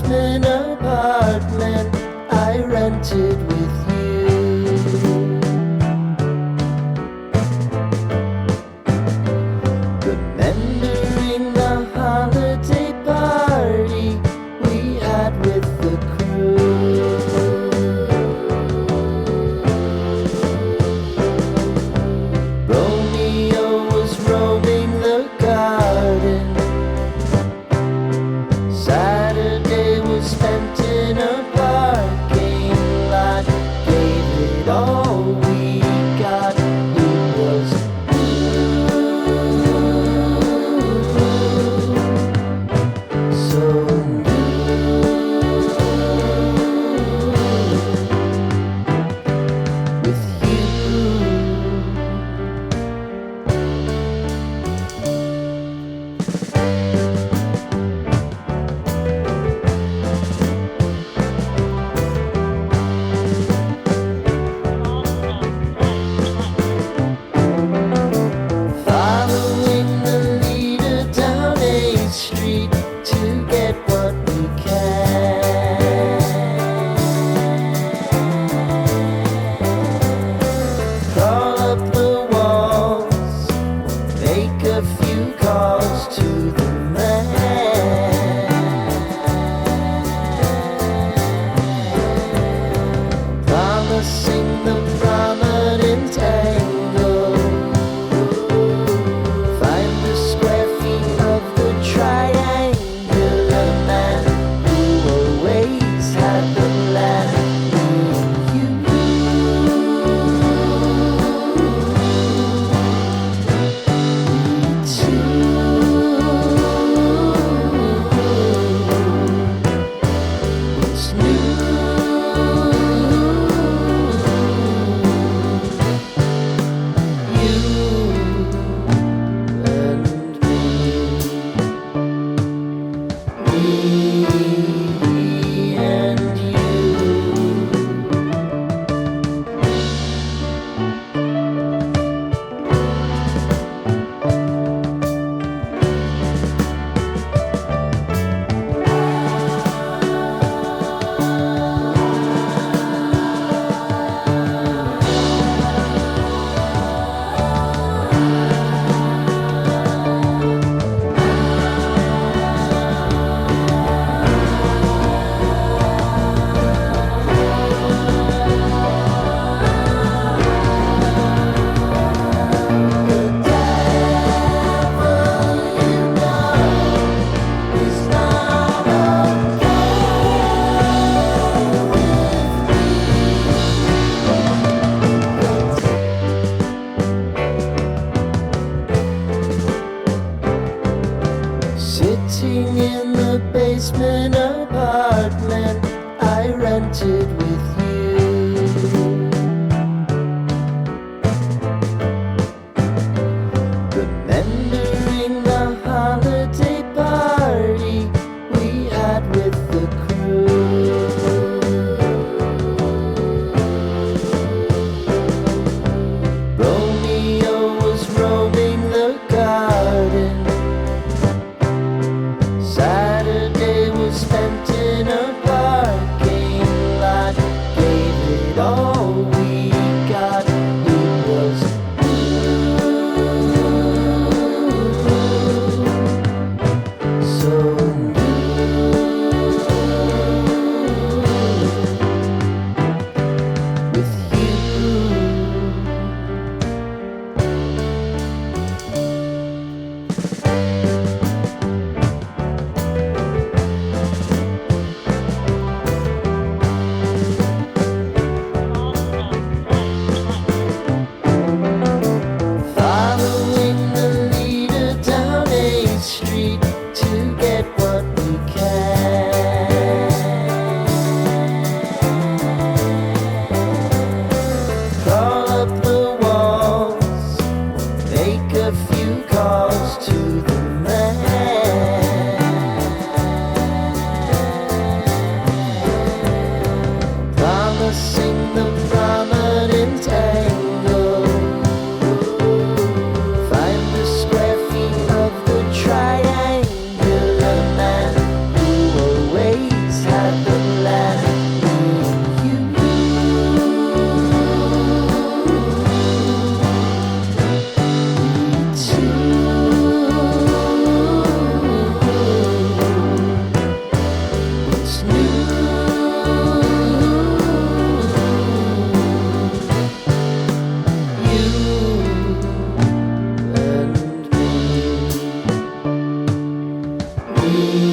basement apartment I rented with you. Remembering the holiday party we had with the crew. Romeo was roaming the garden. Saturday was spent in a parking lot. Gave it all we got. It was so with you. Following the leader down 8th Street to get what we can. Crawl up the walls, make a few calls to the man. Promising the prominent angle. Find the square feet of the triangular man who always had the land. You, me too. What's me and you. Sitting in the basement apartment I rented with you. Remembering the holiday party we had with the crew. Romeo was roaming the garden. Saturday was spent me.